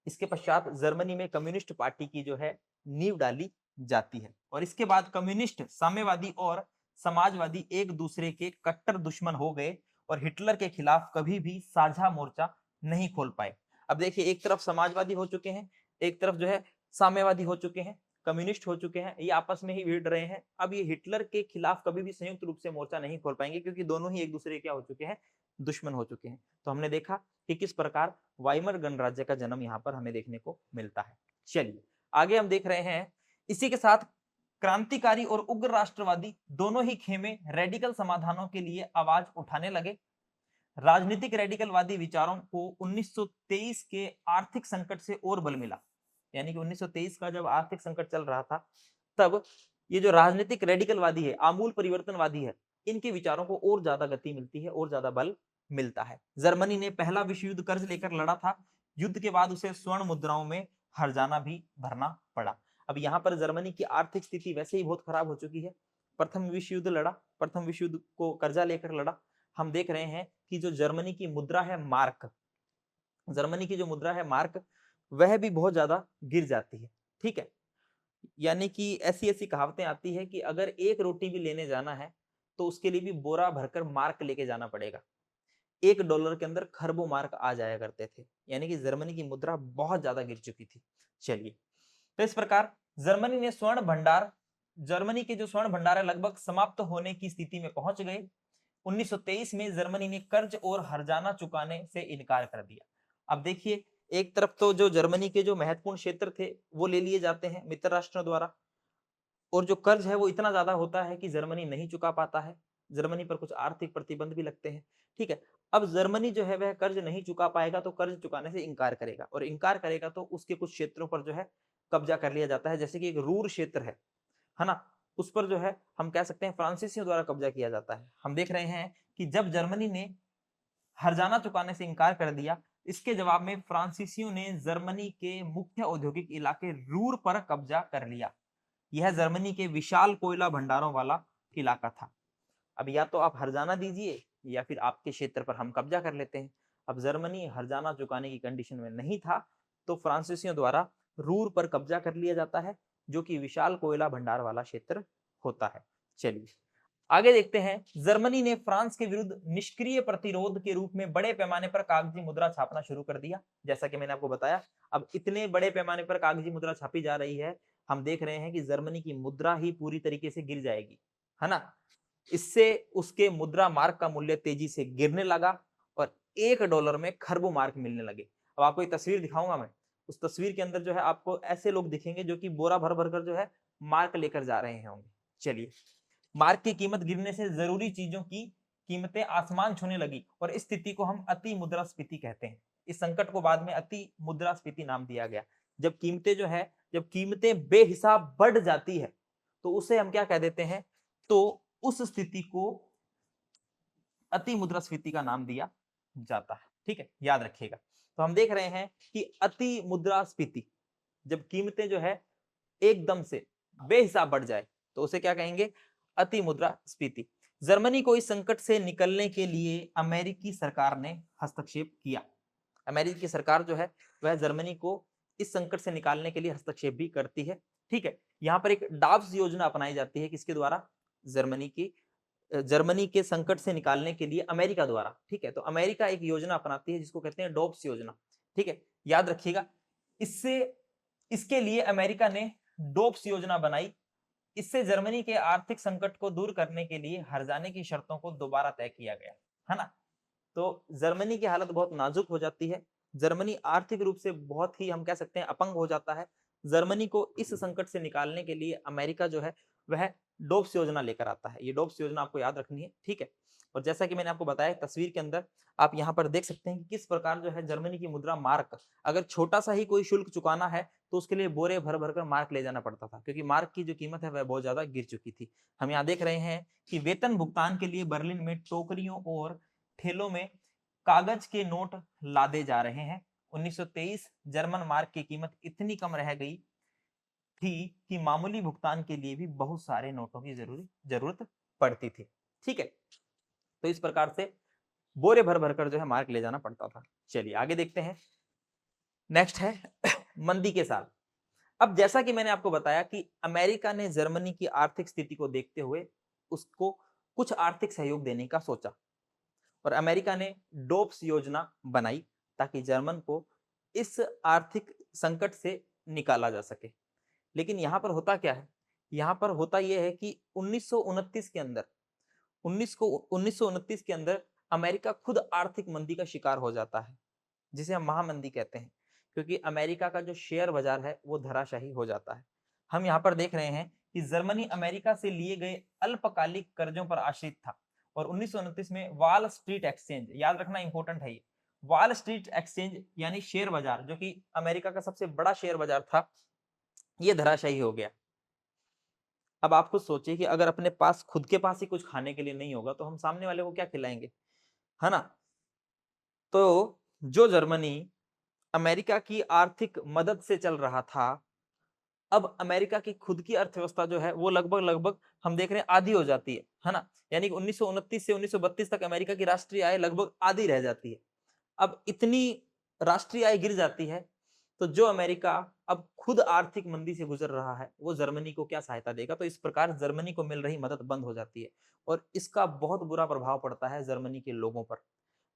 S1: इसके पश्चात जर्मनी में कम्युनिस्ट पार्टी की जो है नींव डाली जाती है, और इसके बाद कम्युनिस्ट, साम्यवादी और समाजवादी एक दूसरे के कट्टर दुश्मन हो गए और हिटलर के खिलाफ कभी भी साझा मोर्चा नहीं खोल पाए। अब देखिए एक तरफ समाजवादी हो चुके हैं, एक तरफ जो है साम्यवादी हो चुके हैं, कम्युनिस्ट हो चुके हैं, ये आपस में ही भिड़ रहे हैं। अब ये हिटलर के खिलाफ कभी भी संयुक्त रूप से मोर्चा नहीं खोल पाएंगे, क्योंकि दोनों ही एक दूसरे के क्या हो चुके हैं, दुश्मन हो चुके हैं। तो हमने देखा कि किस प्रकार वाइमर गणराज्य का जन्म यहाँ पर हमें देखने को मिलता है। चलिए आगे हम देख रहे हैं, इसी के साथ क्रांतिकारी और उग्र राष्ट्रवादी दोनों ही खेमे रेडिकल समाधानों के लिए आवाज उठाने लगे। राजनीतिक रेडिकलवादी विचारों को 1923 के आर्थिक संकट से और बल मिला। यानी कि 1923 का जब आर्थिक संकट चल रहा था, तब ये जो राजनीतिक रेडिकलवादी है, आमूल परिवर्तनवादी है, इनके विचारों को और ज्यादा गति मिलती है और ज्यादा बल मिलता है। जर्मनी ने पहला विश्व युद्ध कर्ज लेकर लड़ा था। युद्ध के बाद उसे स्वर्ण मुद्राओं में हर्जाना भी भरना पड़ा। अब यहाँ पर जर्मनी की आर्थिक स्थिति वैसे ही बहुत खराब हो चुकी है। प्रथम विश्व युद्ध लड़ा, प्रथम विश्व युद्ध को कर्जा लेकर लड़ा। हम देख रहे हैं कि जो जर्मनी की मुद्रा है मार्क, जर्मनी की जो मुद्रा है मार्क, वह भी बहुत ज्यादा गिर जाती है। ठीक है, यानी कि ऐसी ऐसी कहावतें आती है कि अगर एक रोटी भी लेने जाना है तो उसके लिए भी बोरा भरकर मार्क लेके जाना पड़ेगा। $1 के अंदर खरबों मार्क आ जाया करते थे। यानी कि जर्मनी की मुद्रा बहुत ज्यादा गिर चुकी थी। चलिए, तो इस प्रकार जर्मनी ने स्वर्ण भंडार, जर्मनी के जो स्वर्ण भंडार है लगभग समाप्त होने की स्थिति में पहुंच गए। 1923 में जर्मनी ने कर्ज और हर्जाना चुकाने से इनकार कर दिया। अब देखिए, एक तरफ तो जो जर्मनी के जो महत्वपूर्ण क्षेत्र थे वो ले लिए जाते हैं मित्र राष्ट्रों द्वारा, और जो कर्ज है वो इतना ज्यादा होता है कि जर्मनी नहीं चुका पाता है। जर्मनी पर कुछ आर्थिक प्रतिबंध भी लगते हैं। ठीक है, अब जर्मनी जो है वह कर्ज नहीं चुका पाएगा तो कर्ज चुकाने से इनकार करेगा, और इनकार करेगा तो उसके कुछ क्षेत्रों पर जो है कब्जा कर लिया जाता है। जैसे कि एक रूर क्षेत्र है ना, उस पर जो है हम कह सकते हैं फ्रांसीसियों द्वारा कब्जा किया जाता है। हम देख रहे हैं कि जब जर्मनी ने हर्जाना चुकाने से इनकार कर दिया, इसके जवाब में फ्रांसीसियों ने जर्मनी के मुख्य औद्योगिक इलाके रूर पर कब्जा कर लिया। यह जर्मनी के विशाल कोयला भंडारों वाला इलाका था। अब या तो आप हर्जाना दीजिए या फिर आपके क्षेत्र पर हम कब्जा कर लेते हैं। अब जर्मनी हर्जाना चुकाने की कंडीशन में नहीं था, तो फ्रांसीसियों द्वारा रूर पर कब्जा कर लिया जाता है, जो कि विशाल कोयला भंडार वाला क्षेत्र होता है। चलिए आगे देखते हैं। जर्मनी ने फ्रांस के विरुद्ध निष्क्रिय प्रतिरोध के रूप में बड़े पैमाने पर कागजी मुद्रा छापना शुरू कर दिया। जैसा कि मैंने आपको बताया, अब इतने बड़े पैमाने पर कागजी मुद्रा छापी जा रही है, हम देख रहे हैं कि जर्मनी की मुद्रा ही पूरी तरीके से गिर जाएगी, है ना। इससे उसके मुद्रा मार्क का मूल्य तेजी से गिरने लगा और $1 में खरबों मार्क मिलने लगे। अब आपको एक तस्वीर दिखाऊंगा मैं। उस तस्वीर के अंदर जो है आपको ऐसे लोग दिखेंगे जो कि बोरा भर भर कर जो है मार्क लेकर जा रहे होंगे। चलिए, मार्क की कीमत गिरने से जरूरी चीजों की कीमतें आसमान छूने लगी और इस स्थिति को हम अति मुद्रास्फीति कहते हैं। इस संकट को बाद में अति मुद्रास्फीति नाम दिया गया। जब कीमतें जो है, जब कीमतें बेहिसाब बढ़ जाती है तो उसे हम क्या कह देते हैं, तो उस स्थिति को अति मुद्रास्फीति का नाम दिया जाता है। ठीक है, याद रखिएगा। तो हम देख रहे हैं कि अति मुद्रास्फीति, जब कीमतें जो है एकदम से बेहिसाब बढ़ जाए तो उसे क्या कहेंगे, अति मुद्रास्फीति। जर्मनी को इस संकट से निकलने के लिए अमेरिकी सरकार ने हस्तक्षेप किया। अमेरिकी सरकार जो है वह जर्मनी को इस संकट से निकालने के लिए हस्तक्षेप भी करती है। ठीक है, यहाँ पर एक डाव्स योजना अपनाई जाती है, किसके द्वारा, जर्मनी के संकट से निकालने के लिए अमेरिका द्वारा। ठीक है, तो अमेरिका एक योजना अपनाती है जिसको कहते हैं डॉब्स योजना। ठीक है, याद रखिएगा। इससे इसके लिए अमेरिका ने डोप्स योजना बनाई। इससे जर्मनी के आर्थिक संकट को दूर करने के लिए हर्जाने की शर्तों को दोबारा तय किया गया, है ना। तो जर्मनी की हालत बहुत नाजुक हो जाती है। जर्मनी आर्थिक रूप से बहुत ही, हम कह सकते हैं, अपंग हो जाता है। जर्मनी को इस संकट से निकालने के लिए अमेरिका जो है वह डोप्स योजना लेकर आता है। ये डोप्स योजना आपको याद रखनी है। ठीक है, और जैसा कि मैंने आपको बताया तस्वीर के अंदर, आप यहाँ पर देख सकते हैं कि किस प्रकार जो है जर्मनी की मुद्रा मार्क, अगर छोटा सा ही कोई शुल्क चुकाना है तो उसके लिए बोरे भर भर कर मार्क ले जाना पड़ता था, क्योंकि मार्क की जो कीमत है वह बहुत ज्यादा गिर चुकी थी। हम यहाँ देख रहे हैं कि वेतन भुगतान के लिए बर्लिन में टोकरियों और ठेलों में कागज के नोट लादे जा रहे हैं। 1923 जर्मन मार्क की कीमत इतनी कम रह गई थी कि मामूली भुगतान के लिए भी बहुत सारे नोटों की जरूरत पड़ती थी। ठीक है, तो इस प्रकार से बोरे भर भर कर जो है मार्क ले जाना पड़ता था। चलिए आगे देखते हैं। नेक्स्ट है मंदी के साल। अब जैसा कि मैंने आपको बताया कि अमेरिका ने जर्मनी की आर्थिक स्थिति को देखते हुए उसको कुछ आर्थिक सहयोग देने का सोचा, और अमेरिका ने डोप्स योजना बनाई ताकि जर्मन को इस आर्थिक संकट से निकाला जा सके। लेकिन यहाँ पर होता क्या है, यहाँ पर होता यह है कि 1929 के अंदर 1929 के अंदर अमेरिका खुद आर्थिक मंदी का शिकार हो जाता है, जिसे हम महामंदी कहते हैं, क्योंकि अमेरिका का जो शेयर बाजार है वो धराशाही हो जाता है। हम यहाँ पर देख रहे हैं कि जर्मनी अमेरिका से लिए गए अल्पकालिक कर्जों पर आश्रित था और 1929 में वॉल स्ट्रीट एक्सचेंज, याद रखना इंपॉर्टेंट है ये, वॉल स्ट्रीट एक्सचेंज यानी शेयर बाजार जो कि अमेरिका का सबसे बड़ा शेयर बाजार था, ये धराशायी हो गया। अब आप खुद सोचिए कि अगर अपने पास खुद के पास ही कुछ खाने के लिए नहीं होगा तो हम सामने वाले को क्या खिलाएंगे, है ना। तो जो जर्मनी अमेरिका की आर्थिक मदद से चल रहा था, अब अमेरिका की खुद की अर्थव्यवस्था जो है वो लगभग लगभग हम देख रहे हैं आधी हो जाती है ना। यानी कि 1929 से 1932 तक अमेरिका की राष्ट्रीय आय लगभग आधी रह जाती है। अब इतनी राष्ट्रीय आय गिर जाती है तो जो अमेरिका अब खुद आर्थिक मंदी से गुजर रहा है वो जर्मनी को क्या सहायता देगा। तो इस प्रकार जर्मनी को मिल रही मदद बंद हो जाती है और इसका बहुत बुरा प्रभाव पड़ता है जर्मनी के लोगों पर,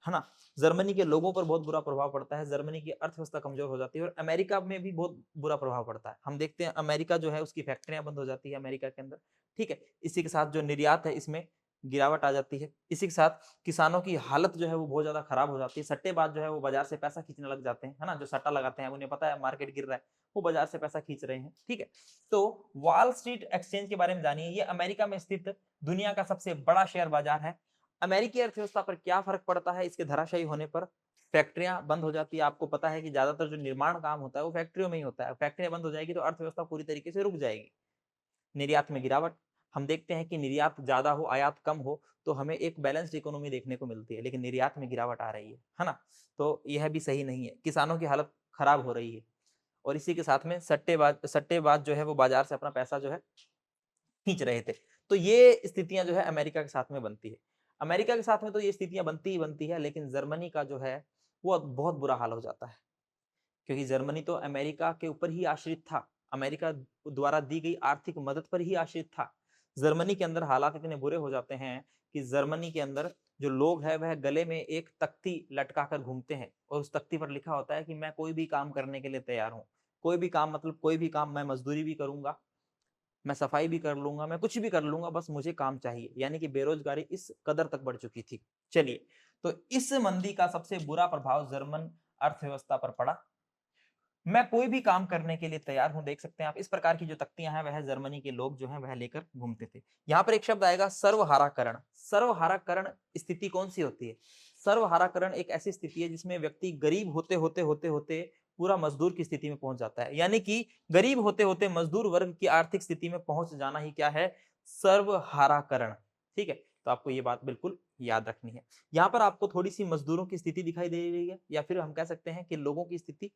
S1: है ना। जर्मनी के लोगों पर बहुत बुरा प्रभाव पड़ता है, जर्मनी की अर्थव्यवस्था कमजोर हो जाती है और अमेरिका में भी बहुत बुरा प्रभाव पड़ता है। हम देखते हैं अमेरिका जो है उसकी फैक्ट्रियां बंद हो जाती है अमेरिका के अंदर, ठीक है। इसी के साथ जो निर्यात है इसमें गिरावट आ जाती है। इसी के साथ किसानों की हालत जो है वो बहुत ज्यादा खराब हो जाती है। सट्टेबाज जो है वो बाजार से पैसा खींचने लग जाते हैं, है ना। जो सट्टा लगाते हैं उन्हें पता है मार्केट गिर रहा है, वो बाजार से पैसा खींच रहे हैं, ठीक है। तो वॉल स्ट्रीट एक्सचेंज के बारे में जानिए। ये अमेरिका में स्थित दुनिया का सबसे बड़ा शेयर बाजार है। अमेरिकी अर्थव्यवस्था पर क्या फर्क पड़ता है इसके धराशायी होने पर? फैक्ट्रियां बंद हो जाती है। आपको पता है कि ज्यादातर जो निर्माण काम होता है वो फैक्ट्रियों में ही होता है। फैक्ट्रियां बंद हो जाएगी तो अर्थव्यवस्था पूरी तरीके से रुक जाएगी। निर्यात में गिरावट, हम देखते हैं कि निर्यात ज्यादा हो आयात कम हो तो हमें एक बैलेंस्ड इकोनॉमी देखने को मिलती है, लेकिन निर्यात में गिरावट आ रही है ना। तो यह भी सही नहीं है। किसानों की हालत खराब हो रही है और इसी के साथ में सट्टेबाज जो है वो बाजार से अपना पैसा जो है खींच रहे थे। तो ये स्थितियां जो है अमेरिका के साथ में बनती है। अमेरिका के साथ में तो ये स्थितियां बनती ही बनती है, लेकिन जर्मनी का जो है वो बहुत बुरा हाल हो जाता है क्योंकि जर्मनी तो अमेरिका के ऊपर ही आश्रित था, अमेरिका द्वारा दी गई आर्थिक मदद पर ही आश्रित था। जर्मनी के अंदर हालात इतने बुरे हो जाते हैं कि जर्मनी के अंदर जो लोग हैं वह गले में एक तख्ती लटका कर घूमते हैं और उस तख्ती पर लिखा होता है कि मैं कोई भी काम करने के लिए तैयार हूँ। कोई भी काम मतलब कोई भी काम, मैं मजदूरी भी करूंगा, मैं सफाई भी कर लूंगा, मैं कुछ भी कर लूंगा, बस मुझे काम चाहिए। यानी कि बेरोजगारी इस कदर तक बढ़ चुकी थी। चलिए, तो इस मंदी का सबसे बुरा प्रभाव जर्मन अर्थव्यवस्था पर पड़ा। मैं कोई भी काम करने के लिए तैयार हूं, देख सकते हैं आप इस प्रकार की जो तख्तियां हैं वह जर्मनी के लोग जो हैं वह लेकर घूमते थे। यहाँ पर एक शब्द आएगा सर्वहाराकरण। सर्वहाराकरण स्थिति कौन सी होती है? सर्वहाराकरण एक ऐसी स्थिति है जिसमें व्यक्ति गरीब होते होते होते होते पूरा मजदूर की स्थिति में पहुंच जाता है। यानी कि गरीब होते होते मजदूर वर्ग की आर्थिक स्थिति में पहुंच जाना ही क्या है? सर्वहाराकरण, ठीक है। तो आपको ये बात बिल्कुल याद रखनी है। यहाँ पर आपको थोड़ी सी मजदूरों की स्थिति दिखाई दे रही है, या फिर हम कह सकते हैं कि लोगों की स्थिति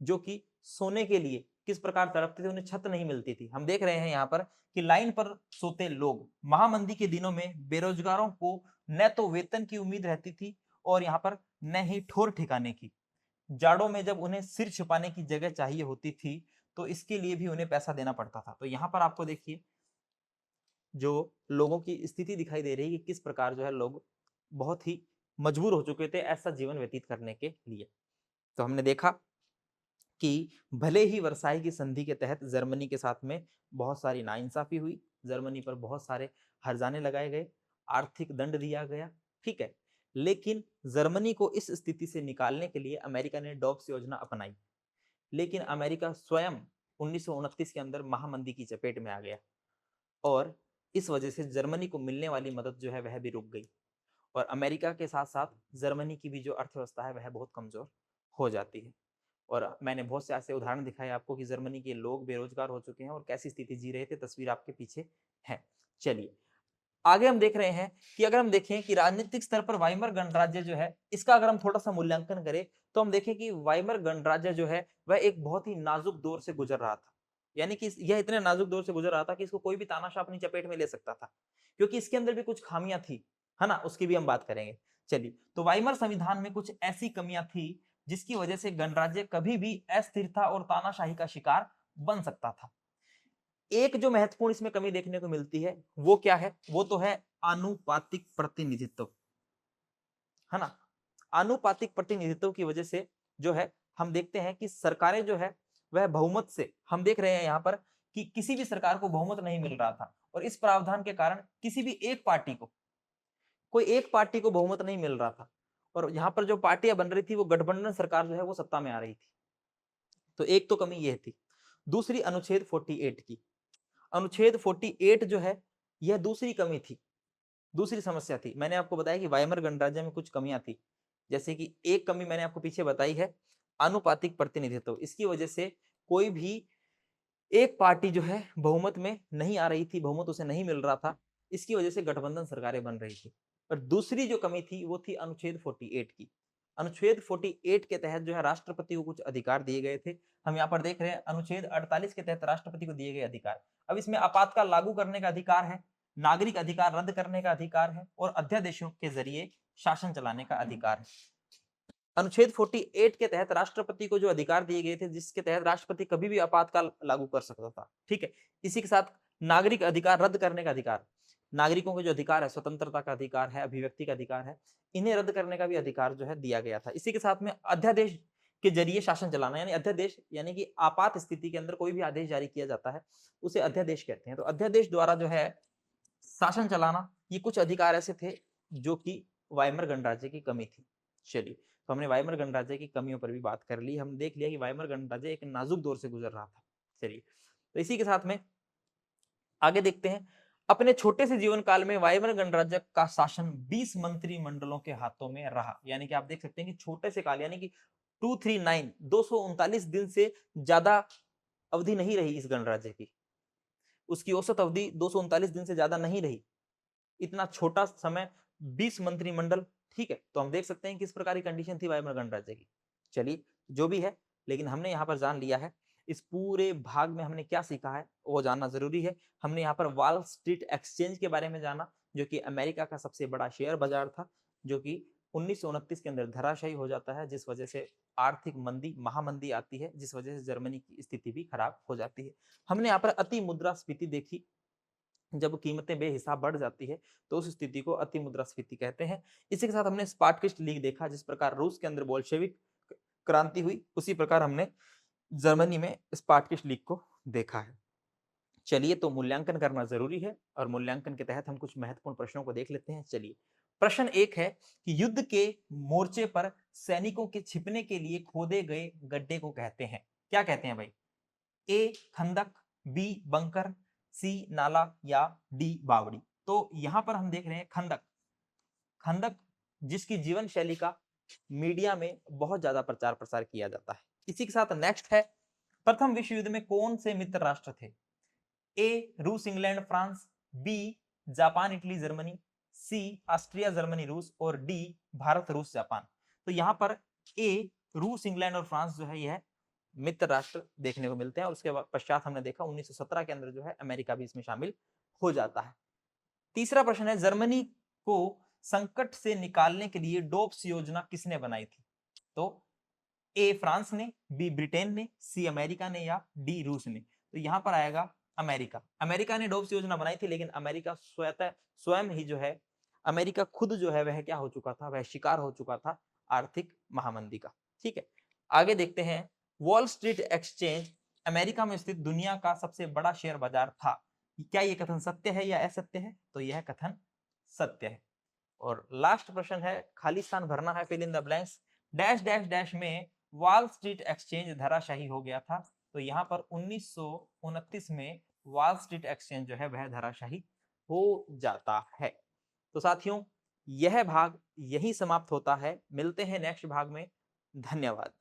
S1: जो कि सोने के लिए किस प्रकार तड़पते थे, उन्हें छत नहीं मिलती थी। हम देख रहे हैं यहाँ पर कि लाइन पर सोते लोग। महामंदी के दिनों में बेरोजगारों को न तो वेतन की उम्मीद रहती थी और यहाँ पर न ही ठोर ठिकाने की। जाड़ों में जब उन्हें सिर छुपाने की जगह चाहिए होती थी तो इसके लिए भी उन्हें पैसा देना पड़ता था। तो यहाँ पर आपको देखिए जो लोगों की स्थिति दिखाई दे रही है कि किस प्रकार जो है लोग बहुत ही मजबूर हो चुके थे ऐसा जीवन व्यतीत करने के लिए। तो हमने देखा कि भले ही वर्साई की संधि के तहत जर्मनी के साथ में बहुत सारी नाइंसाफी हुई, जर्मनी पर बहुत सारे हर्जाने लगाए गए, आर्थिक दंड दिया गया, ठीक है, लेकिन जर्मनी को इस स्थिति से निकालने के लिए अमेरिका ने डॉब्स योजना अपनाई। लेकिन अमेरिका स्वयं 1929 के अंदर महामंदी की चपेट में आ गया और इस वजह से जर्मनी को मिलने वाली मदद जो है वह भी रुक गई और अमेरिका के साथ साथ जर्मनी की भी जो अर्थव्यवस्था है वह बहुत कमजोर हो जाती है। और मैंने बहुत से ऐसे उदाहरण दिखाए आपको कि जर्मनी के लोग बेरोजगार हो चुके हैं और कैसी स्थिति जी रहे थे, तस्वीर आपके पीछे है। चलिए आगे हम देख रहे हैं कि अगर हम देखें कि राजनीतिक स्तर पर वाइमर गणराज्य जो है इसका अगर हम थोड़ा सा मूल्यांकन करें तो हम देखें कि वाइमर गणराज्य जो है वह एक बहुत ही नाजुक दौर से गुजर रहा था। यानी कि यह इतने नाजुक दौर से गुजर रहा था कि इसको कोई भी तानाशाह अपनी चपेट में ले सकता था क्योंकि इसके अंदर भी कुछ खामियां थी, है ना, उसकी भी हम बात करेंगे। चलिए, तो वाइमर संविधान में कुछ ऐसी कमियां थी जिसकी वजह से गणराज्य कभी भी अस्थिरता और तानाशाही का शिकार बन सकता था। एक जो महत्वपूर्ण इसमें कमी देखने को मिलती है वो क्या है? वो तो है आनुपातिक प्रतिनिधित्व, है ना। आनुपातिक प्रतिनिधित्व की वजह से जो है हम देखते हैं कि सरकारें जो है वह बहुमत से, हम देख रहे हैं यहाँ पर कि किसी भी सरकार को बहुमत नहीं मिल रहा था और इस प्रावधान के कारण किसी भी एक पार्टी को, कोई एक पार्टी को बहुमत नहीं मिल रहा था और यहाँ पर जो पार्टियां बन रही थी वो गठबंधन सरकार जो है वो सत्ता में आ रही थी। तो एक तो कमी यह थी। दूसरी अनुच्छेद 48 की, अनुच्छेद 48 जो है यह दूसरी कमी थी। दूसरी समस्या थी, मैंने आपको बताया कि वाइमर गणराज्य में कुछ कमियां थी, जैसे कि एक कमी मैंने आपको पीछे बताई है, आनुपातिक प्रतिनिधित्व। इसकी वजह से कोई भी एक पार्टी जो है बहुमत में नहीं आ रही थी, बहुमत उसे नहीं मिल रहा था, इसकी वजह से गठबंधन सरकारें बन रही थी। और दूसरी जो कमी थी वो थी अनुच्छेद 48 की। अनुच्छेद 48 के तहत जो है राष्ट्रपति को कुछ अधिकार दिए गए थे। हम यहाँ पर देख रहे हैं अनुच्छेद 48 के तहत राष्ट्रपति को दिए गए अधिकार। अब इसमें आपातकाल लागू करने का अधिकार है, नागरिक अधिकार रद्द करने का अधिकार है और अध्यादेशों के जरिए शासन चलाने का अधिकार है। अनुच्छेद 48 के तहत राष्ट्रपति को जो अधिकार दिए गए थे, जिसके तहत राष्ट्रपति कभी भी आपातकाल लागू कर सकता था, ठीक है। इसी के साथ नागरिक अधिकार रद्द करने का अधिकार, नागरिकों के जो अधिकार है, स्वतंत्रता का अधिकार है, अभिव्यक्ति का अधिकार है, इन्हें रद्द करने का भी अधिकार जो है दिया गया था। इसी के साथ में अध्यादेश के जरिए शासन चलाना, यानी अध्यादेश यानी कि आपात स्थिति के अंदर कोई भी आदेश जारी किया जाता है उसे अध्यादेश कहते हैं। तो अध्यादेश द्वारा जो है शासन चलाना, ये कुछ अधिकार ऐसे थे जो कि वाइमर गणराज्य की कमी थी। चलिए, तो हमने वाइमर गणराज्य की कमियों पर भी बात कर ली, हम देख लिया कि वाइमर गणराज्य एक नाजुक दौर से गुजर रहा था। चलिए, तो इसी के साथ में आगे देखते हैं। अपने छोटे से जीवन काल में वाइमर गणराज्य का शासन 20 मंत्रिमंडलों के हाथों में रहा। यानी कि आप देख सकते हैं कि छोटे से काल यानी कि 239 239 दिन से ज्यादा अवधि नहीं रही इस गणराज्य की। उसकी औसत अवधि 239 दिन से ज्यादा नहीं रही। इतना छोटा समय, 20 मंत्रिमंडल, ठीक है। तो हम देख सकते हैं किस प्रकार की कंडीशन थी वाइमर गणराज्य की। चलिए, जो भी है, लेकिन हमने यहाँ पर जान लिया है, इस पूरे भाग में हमने क्या सीखा है वो जानना जरूरी है। हमने यहाँ पर वॉल स्ट्रीट एक्सचेंज के बारे में जाना, जो कि अमेरिका का सबसे बड़ा शेयर बाजार था, जो कि 1929 के अंदर धराशायी हो जाता है, जिस वजह से आर्थिक मंदी, महामंदी आती है, जिस वजह से जर्मनी की स्थिति भी खराब हो जाती है। हमने यहाँ पर अति मुद्रास्फीति देखी, जब कीमतें बेहिसाब बढ़ जाती है तो उस स्थिति को अति मुद्रास्फीति कहते हैं। इसी के साथ हमने स्पार्टकिस्ट लीग देखा, जिस प्रकार रूस के अंदर बोल्शेविक क्रांति हुई, उसी प्रकार हमने जर्मनी में स्पार्टकिस्ट लीग को देखा है। चलिए, तो मूल्यांकन करना जरूरी है और मूल्यांकन के तहत हम कुछ महत्वपूर्ण प्रश्नों को देख लेते हैं। चलिए, प्रश्न एक है कि युद्ध के मोर्चे पर सैनिकों के छिपने के लिए खोदे गए गड्ढे को कहते हैं, क्या कहते हैं भाई? ए खंदक, बी बंकर, सी नाला या डी बावड़ी। तो यहां पर हम देख रहे हैं खंदक। खंदक जिसकी जीवन शैली का मीडिया में बहुत ज्यादा प्रचार प्रसार किया जाता है। इसी के साथ नेक्स्ट है, प्रथम विश्व युद्ध में कौन से मित्र राष्ट्र थे? ए रूस England France, B Japan Italy Germany, C Austria Germany रूस और डी भारत रूस जापान। तो यहां पर ए रूस इंग्लैंड और फ्रांस जो है यह मित्र राष्ट्र देखने को मिलते हैं, और उसके पश्चात हमने देखा 1917 के अंदर जो है अमेरिका भी इसमें शामिल हो जाता है। तीसरा प्रश्न है, जर्मनी को संकट से निकालने के लिए डोप्स योजना किसने बनाई थी? तो ए फ्रांस ने, बी ब्रिटेन ने, सी अमेरिका ने या डी रूस ने। तो यहां पर आएगा अमेरिका। अमेरिका ने डोप्स योजना बनाई थी, लेकिन अमेरिका स्वयं ही जो है, अमेरिका खुद जो है वह क्या हो चुका था, वह शिकार हो चुका था आर्थिक महामंदी का। ठीक है, आगे देखते हैं। वॉल स्ट्रीट एक्सचेंज अमेरिका में स्थित दुनिया का सबसे बड़ा शेयर बाजार था। क्या यह कथन सत्य है या असत्य है? तो यह कथन सत्य है। और लास्ट प्रश्न है, खाली स्थान भरना है, fill in the blanks. Dash dash dash में वॉल स्ट्रीट एक्सचेंज धराशायी हो गया था। तो यहाँ पर 1929 में वॉल स्ट्रीट एक्सचेंज जो है वह धराशायी हो जाता है। तो साथियों, यह भाग यही समाप्त होता है। मिलते हैं नेक्स्ट भाग में। धन्यवाद।